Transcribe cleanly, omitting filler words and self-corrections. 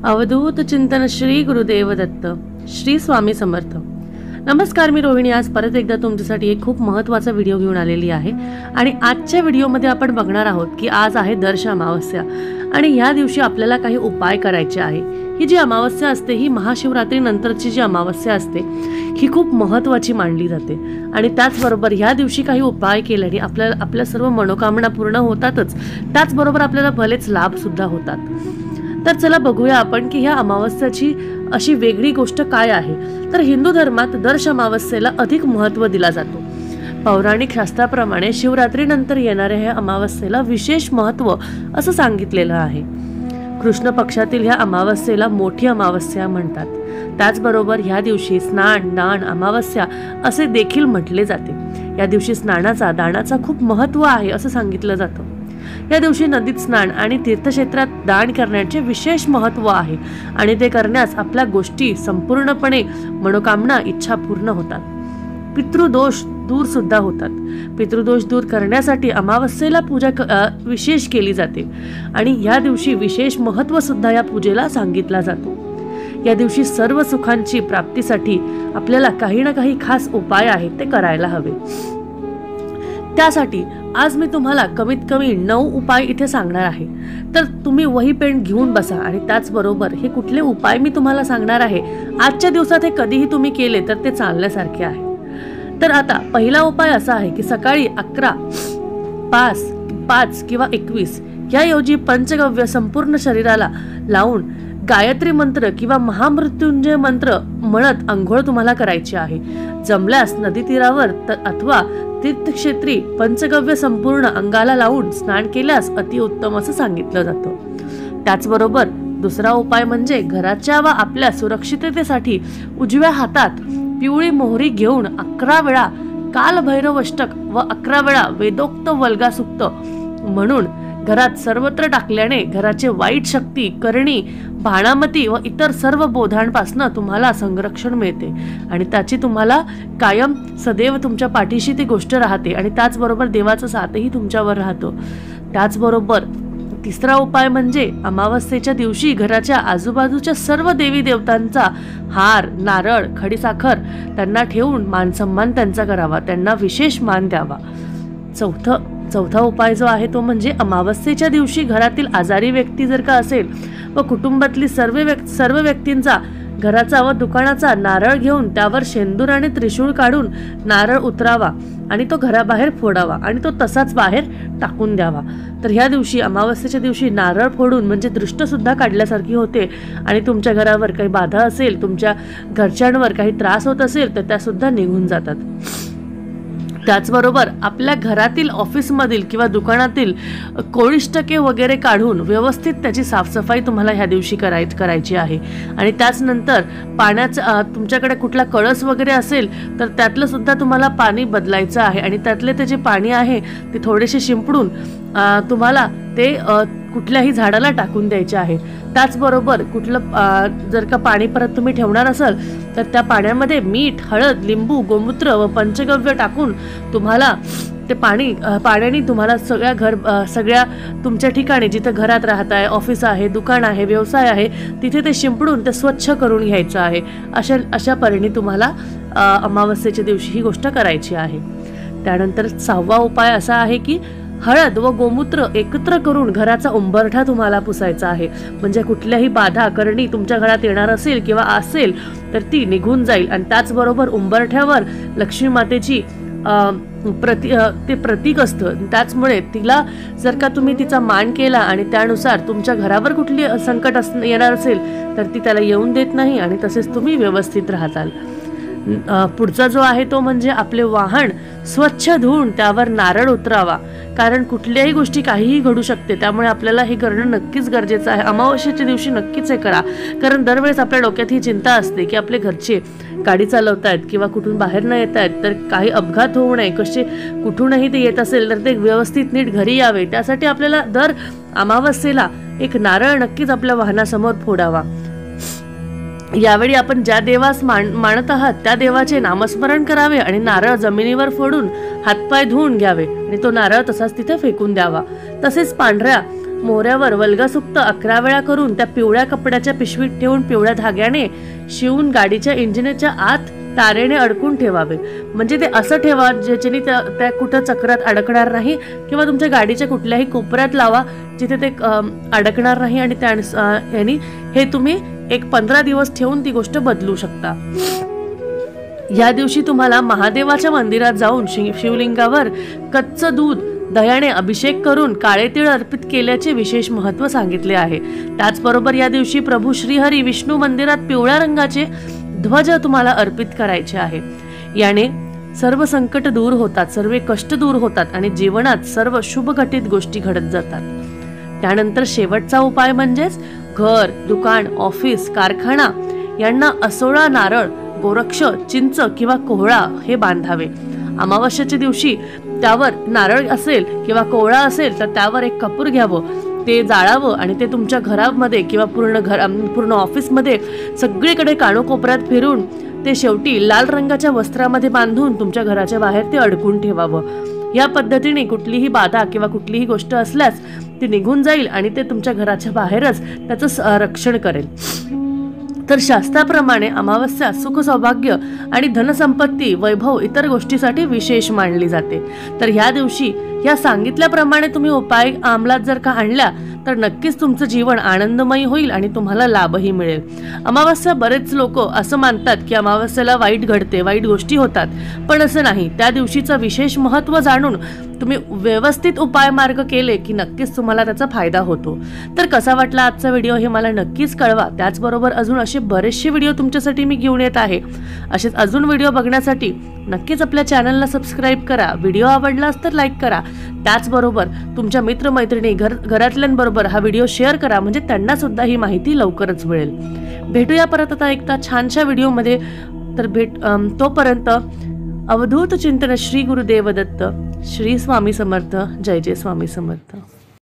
अवधूत चिंतन श्री गुरुदेव दत्त श्री स्वामी समर्थ। नमस्कार, मी रोहिणी आज परत एकदा तुमच्यासाठी एक खूप महत्त्वाचा व्हिडिओ घेऊन आलेली आहे। आणि आजच्या व्हिडिओमध्ये आपण बघणार आहोत की आज आहे दर्श अमावस्या आणि या दिवशी आपल्याला काही उपाय करायचे आहे। ही जी अमावस्या असते ही महाशिवरात्री नंतरची जी अमावस्या असते ही खूप महत्त्वाची मानली जाते आणि त्याचबरोबर ह्या दिवशी काही उपाय केल्याने आपल्या सर्व मनोकामना पूर्ण होतातच, त्याचबरोबर आपल्याला भलेच लाभ सुद्धा होतात। तर चला बघूया आपण की ह्या अमावस्याची अशी वेगळी गोष्ट काय आहे। तर हिंदू धर्मात दर्श अमावस्येला अधिक महत्त्व दिला जातो। पौराणिक शास्त्राप्रमाणे शिवरात्रीनंतर येणाऱ्या ह्या अमावस्येला विशेष महत्त्व असं सांगितलेलं आहे। कृष्ण पक्षातील ह्या अमावस्येला मोठी अमावस्या म्हणतात। त्याचबरोबर ह्या दिवशी स्नान दान अमावस्या असे देखील म्हटले जाते। या दिवशी स्नानाचा दानाचा खूप महत्त्व आहे असं सांगितलं जातं। या दिवशी नदीत स्नान आणि तीर्थक्षेत्रात दान करण्याचे विशेष महत्त्व आहे आणि ते करण्यास आपल्या गोष्टी संपूर्णपणे मनोकामना इच्छा पूर्ण होतात। पितृदोष दूर सुद्धा होतात। पितृदोष दूर करण्यासाठी अमावस्येला पूजा विशेष केली जाते आणि या दिवशी विशेष महत्त्व सुद्धा या पूजेला सांगितला जातो। या दिवशी सर्व सुखांची प्राप्तीसाठी आपल्याला काही ना काही खास उपाय आहेत ते करायला हवे। त्यासाठी आज मी तुम्हाला कमीत कमी 9 उपाय इथे सांगणार आहे। तर तुम्ही वही पेन घेऊन बसा आणि त्याचबरोबर हे कुठले उपाय मी तुम्हाला सांगणार आहे आजच्या दिवसात हे कधीही तुम्ही केले तर ते चालण्यासारखे आहे। तर आता पहिला उपाय असा आहे की सकाळी 11, 5 किंवा 21 याऐवजी पंचगव्य संपूर्ण शरीराला लावून गायत्री मंत्र किंवा महामृत्युंजय मंत्र म्हणत अंघोळ तुम्हाला करायची आहे। जमल्यास नदी तीरावर अथवा तीर्थक्षेत्री पंचगव्य संपूर्ण अंगाला लावून स्नान केल्यास अतिउत्तम असं सांगितलं जातं। त्याचबरोबर दुसरा उपाय म्हणजे घराच्या व आपल्या सुरक्षिततेसाठी उजव्या हातात पिवळी मोहरी घेऊन 11 वेळा कालभैरवाष्टक व 11 वेळा वेदोक्त वल्गा सुक्त म्हणून घरात सर्वत्र टाकल्याने घराचे वाईट शक्ती करणी भाणामती व इतर सर्व बोधांपासून तुम्हाला संरक्षण मिळते आणि त्याची तुम्हाला कायम सदैव तुमच्या पाठीशी ती गोष्ट राहते आणि त्याचबरोबर देवाचा साथही तुमच्यावर राहतो। त्याचबरोबर तिसरा उपाय म्हणजे अमावस्येच्या दिवशी घराच्या आजूबाजूच्या सर्व देवी देवतांचा हार नारळ खडीसाखर त्यांना ठेवून मानसन्मान त्यांचा करावा, त्यांना विशेष मान द्यावा। चौथा उपाय जो आहे तो म्हणजे अमावस्येच्या दिवशी घरातील आजारी व्यक्ती जर का असेल व कुटुंबातली सर्व व्यक्तींचा घराचा व दुकानाचा नारळ घेऊन त्यावर शेंदूर आणि त्रिशूळ काढून नारळ उतरावा आणि तो घराबाहेर फोडावा आणि तो तसाच बाहेर टाकून द्यावा। तर ह्या दिवशी अमावस्येच्या दिवशी नारळ फोडून म्हणजे दृष्ट सुद्धा काढल्यासारखी होते आणि तुमच्या घरावर काही बाधा असेल तुमच्या घरच्यांवर काही त्रास होत असेल तर त्या सुद्धा निघून जातात। त्याचबरोबर आपल्या घरातील ऑफिसमधील किंवा दुकानातील कोळिष्टके वगैरे काढून व्यवस्थित त्याची साफसफाई तुम्हाला ह्या दिवशी करायची आहे आणि त्याचनंतर पाण्याचा तुमच्याकडे कुठला कळस वगैरे असेल तर त्यातलं सुद्धा तुम्हाला पाणी बदलायचं आहे आणि त्यातले ते जे पाणी आहे ते थोडेसे शिंपडून तुम्हाला ते कुठल्याही झाडाला टाकून द्यायचे आहे। त्याचबरोबर कुठलं जर का पाणी परत तुम्ही ठेवणार असाल तर त्या पाण्यामध्ये मीठ हळद लिंबू गोमूत्र व पंचगव्य टाकून तुम्हाला ते पाण्याने तुम्हाला सगळ्या तुमच्या ठिकाणी जिथे घरात राहताय ऑफिस आहे दुकान आहे व्यवसाय आहे तिथे ते शिंपडून ते स्वच्छ करून घ्यायचं आहे। अशा परीने तुम्हाला अमावस्येच्या दिवशी ही गोष्ट करायची आहे। त्यानंतर 6वा उपाय असा आहे की हळद व गोमूत्र एकत्र करून घराचा उंबरठा तुम्हाला पुसायचा आहे म्हणजे कुठल्याही बाधा करणी तुमच्या घरात येणार असेल किंवा असेल तर ती निघून जाईल आणि त्याचबरोबर उंबरठ्यावर लक्ष्मी मातेची ते प्रतीक असतं। त्याचमुळे तिला जर का तुम्ही तिचा मान केला आणि त्यानुसार तुमच्या घरावर कुठली संकट येणार असेल तर ती त्याला येऊन देत नाही आणि तसेच तुम्ही व्यवस्थित राहताल। पुढचा जो आहे तो म्हणजे आपले वाहन स्वच्छ धुवून त्यावर नारळ उतरावा कारण कुठल्याही गोष्टी काहीही घडू शकते त्यामुळे आपल्याला हे करणं नक्कीच गरजेचं आहे। अमावस्येच्या दिवशी नक्कीच हे करा कारण दरवेळेस आपल्या डोक्यात ही चिंता असते की आपले घरचे गाडी चालवतायत किंवा कुठून बाहेर न येत आहेत तर काही अपघात होऊ नये कुठूनही ते येत असेल तर ते व्यवस्थित नीट घरी यावे त्यासाठी आपल्याला दर अमावस्येला एक नारळ नक्कीच आपल्या वाहनासमोर फोडावा। यावेळी आपण ज्या देवास मानत आहात त्या देवाचे नामस्मरण करावे आणि नारळ जमिनीवर फोडून हातपाय धुवून घ्यावे आणि तो नारळ तसाच तिथे फेकून द्यावा। तसेच पांढऱ्या मोऱ्यावर वल्गसुक्त 11 वेळा करून त्या पिवळ्या कपड्याच्या पिशवीत ठेवून पिवळ्या धाग्याने शिवून गाडीच्या इंजिनच्या आत तारेने अडकून ठेवावे. म्हणजे ते असं ठेवा ज्याच्याने त्या कुठं चक्रात अडकणार नाही, किंवा तुमच्या गाडीच्या कुठल्याही कोपऱ्यात लावा जिथे ते अडकणार नाही. आणि त्याने हे तुम्ही एक 15 दिवस ठेवून ती गोष्ट बदलू शकता. या दिवशी तुम्हाला महादेवाच्या मंदिरात जाऊन शिवलिंगावर कच्चं दूध दह्याने अभिषेक करून काळे तीळ अर्पित केल्याचे विशेष महत्त्व सांगितले आहे. त्याचबरोबर या दिवशी प्रभू श्रीहरी विष्णू मंदिरात पिवळ्या रंगाचे ध्वज तुम्हाला अर्पित करायचे आहे. याने सर्व संकट दूर होतात, सर्व कष्ट दूर होतात आणि जीवनात सर्व शुभ घटित गोष्टी घडत जातात. त्यानंतर शेवटचा उपाय म्हणजेच घर, दुकान, ऑफिस, कारखाना यांना असोळा नारळ, गोरक्ष, चिंच किंवा कोहळा हे बांधावे. अमावस्येच्या दिवशी त्यावर नारळ असेल किंवा कोहळा असेल तर त्यावर एक कपूर घ्यावं, ते जाळावं आणि ते तुमच्या घरामध्ये किंवा पूर्ण ऑफिसमध्ये सगळीकडे कानोकोपऱ्यात फिरून ते शेवटी लाल रंगाच्या वस्त्रामध्ये बांधून तुमच्या घराच्या बाहेर ते अडकून ठेवावं. या पद्धतीने कुठलीही बाधा किंवा कुठलीही गोष्ट असल्यास ती निघून जाईल आणि ते तुमच्या घराच्या बाहेरच त्याचं रक्षण करेल. तर शास्त्राप्रमाणे अमावस्या सुख सौभाग्य आणि धनसंपत्ती, वैभव इतर गोष्टीसाठी विशेष मानली जाते. तर ह्या दिवशी या सांगितल्याप्रमाणे तुम्ही उपाय अंमलात जर का आणल्या तर नक्कीच तुमचं जीवन आनंदमयी होईल आणि तुम्हाला लाभही मिळेल. अमावस्या बरेच लोक असं मानतात की अमावस्येला वाईट घडते, वाईट गोष्टी होतात, पण असं नाही. त्या दिवशीचं विशेष महत्त्व जाणून तुम्ही व्यवस्थित उपाय मार्ग केले की नक्कीच तुम्हाला त्याचा फायदा होतो. तर कसा वाटला आजचा व्हिडिओ हे मला नक्कीच कळवा. त्याचबरोबर अजून असे बरेचसे व्हिडिओ तुमच्यासाठी मी घेऊन येत आहे. असेच अजून व्हिडिओ बघण्यासाठी नक्कीच आपल्या चॅनलला सबस्क्राईब करा. व्हिडिओ आवडलास तर लाईक करा. त्याचबरोबर तुमच्या मित्रमैत्रिणी घरातल्यांबरोबर हा व्हिडिओ शेअर करा, म्हणजे त्यांना सुद्धा ही माहिती लवकरच मिळेल. भेटूया परत आता एकदा छानशा व्हिडिओमध्ये. तर तोपर्यंत अवधूत चिंतन श्री गुरुदेव दत्त. श्री स्वामी समर्थ. जय जय स्वामी समर्थ.